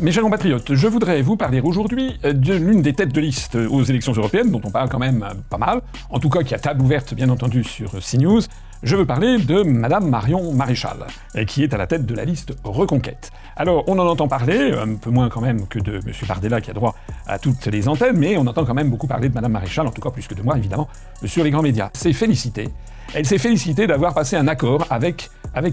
Mes chers compatriotes, je voudrais vous parler aujourd'hui de l'une des têtes de liste aux élections européennes, dont on parle quand même pas mal, en tout cas qui a table ouverte bien entendu sur CNews. Je veux parler de Madame Marion Maréchal, qui est à la tête de la liste Reconquête. Alors, on en entend parler, un peu moins quand même que de M. Bardella qui a droit à toutes les antennes, mais on entend quand même beaucoup parler de Madame Maréchal, en tout cas plus que de moi évidemment, sur les grands médias. Elle s'est félicitée d'avoir passé un accord avec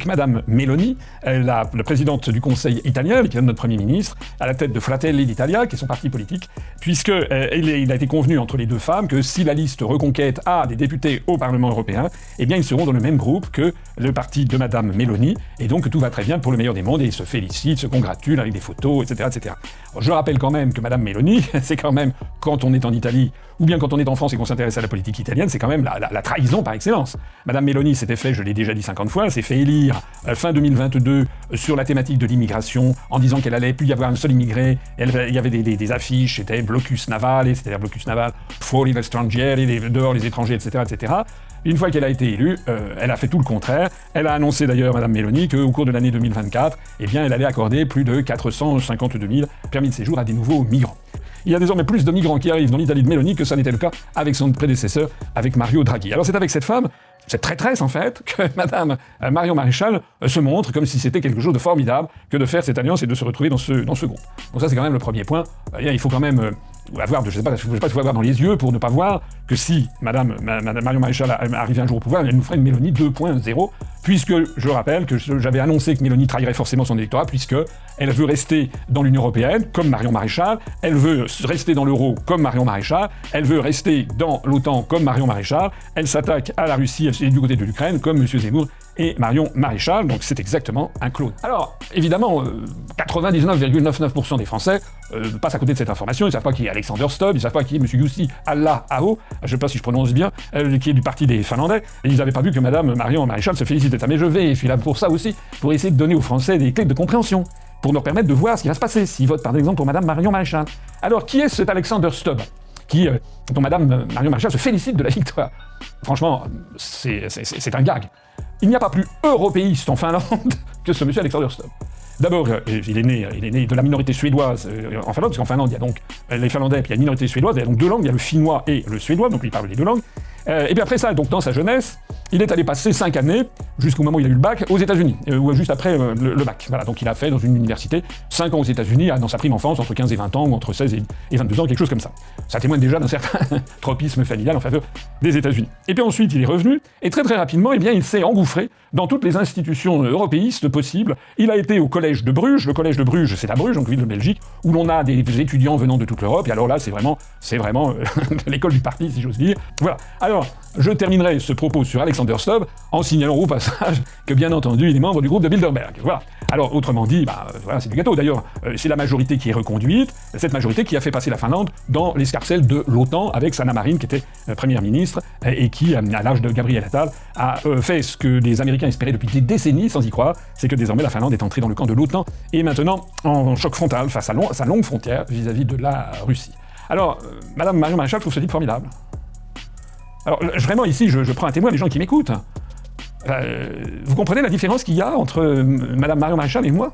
Madame Meloni, la présidente du Conseil italien, qui est notre Premier ministre, à la tête de Fratelli d'Italia, qui est son parti politique, puisque il a été convenu entre les deux femmes que si la liste Reconquête a des députés au Parlement européen, eh bien ils seront dans le même groupe que le parti de Madame Meloni, et donc tout va très bien pour le meilleur des mondes, et ils se félicitent, se congratulent avec des photos, etc. etc. Alors, je rappelle quand même que Madame Meloni, c'est quand même, quand on est en Italie, ou bien quand on est en France et qu'on s'intéresse à la politique italienne, c'est quand même la trahison par excellence. Madame Meloni s'était fait, je l'ai déjà dit 50 fois, elle s'est fait élire fin 2022 sur la thématique de l'immigration, en disant qu'elle allait plus y avoir un seul immigré. Il y avait des affiches, c'était blocus naval, c'est-à-dire blocus naval, fuori gli stranieri, dehors les étrangers, etc., etc. Une fois qu'elle a été élue, elle a fait tout le contraire. Elle a annoncé d'ailleurs, Madame Meloni, qu'au cours de l'année 2024, eh bien, elle allait accorder plus de 452 000 permis de séjour à des nouveaux migrants. Il y a désormais plus de migrants qui arrivent dans l'Italie de Meloni que ça n'était le cas avec son prédécesseur, avec Mario Draghi. Alors c'est avec cette femme, cette traîtresse en fait, que Madame Marion Maréchal se montre comme si c'était quelque chose de formidable que de faire cette alliance et de se retrouver dans ce groupe. Donc ça c'est quand même le premier point. Il faut quand même avoir, je sais pas s'il faut avoir dans les yeux pour ne pas voir que si Madame Marion Maréchal arrivait un jour au pouvoir, elle nous ferait une Meloni 2.0, puisque je rappelle que j'avais annoncé que Meloni trahirait forcément son électorat, puisque elle veut rester dans l'Union européenne comme Marion Maréchal, elle veut rester dans l'euro comme Marion Maréchal, elle veut rester dans l'OTAN comme Marion Maréchal, elle s'attaque à la Russie, elle est du côté de l'Ukraine comme M. Zemmour et Marion Maréchal, donc c'est exactement un clone. Alors, évidemment, 99,99% des Français passent à côté de cette information, ils ne savent pas qui est Alexander Stubb, ils ne savent pas qui est M. Jussi Halla-aho, je ne sais pas si je prononce bien, qui est du parti des Finlandais, et ils n'avaient pas vu que Madame Marion Maréchal se félicitait de ça. Mais je suis là pour ça aussi, pour essayer de donner aux Français des clés de compréhension, pour nous permettre de voir ce qui va se passer s'ils votent par exemple pour Madame Marion Maréchal. Alors, qui est cet Alexander Stubb dont Madame Marion Maréchal se félicite de la victoire? Franchement, c'est un gag. Il n'y a pas plus européiste en Finlande que ce monsieur Alexander Stubb. D'abord, il est né de la minorité suédoise en Finlande, parce qu'en Finlande, il y a donc les Finlandais, puis il y a une minorité suédoise, il y a donc deux langues, il y a le finnois et le suédois, donc il parle les deux langues. Et puis après ça, donc dans sa jeunesse, il est allé passer 5 années, jusqu'au moment où il a eu le bac, aux États-Unis, ou juste après le bac. Voilà, donc il a fait dans une université 5 ans aux États-Unis, dans sa prime enfance, entre 15 et 20 ans, ou entre 16 et 22 ans, quelque chose comme ça. Ça témoigne déjà d'un certain tropisme familial en faveur des États-Unis. Et puis ensuite, il est revenu, et très rapidement, eh bien, il s'est engouffré dans toutes les institutions europééistes possibles. Il a été au collège de Bruges. Le collège de Bruges, c'est à Bruges, donc ville de Belgique, où l'on a des étudiants venant de toute l'Europe, et alors là, c'est vraiment l'école du parti, si j'ose dire. Voilà. Alors, je terminerai ce propos sur Alexander Stubb en signalant au passage que, bien entendu, il est membre du groupe de Bilderberg. Voilà. Alors, autrement dit, voilà, c'est du gâteau. D'ailleurs, c'est la majorité qui est reconduite, cette majorité qui a fait passer la Finlande dans l'escarcelle de l'OTAN avec Sanna Marin, qui était première ministre, et qui, à l'âge de Gabriel Attal, a fait ce que les Américains espéraient depuis des décennies, sans y croire, c'est que désormais la Finlande est entrée dans le camp de l'OTAN, et maintenant en choc frontal face à sa longue frontière vis-à-vis de la Russie. Alors, Madame Marion Maréchal, je trouve ce type formidable. Alors, vraiment, ici, je prends un témoin des gens qui m'écoutent. Vous comprenez la différence qu'il y a entre Madame Marion Maréchal et moi?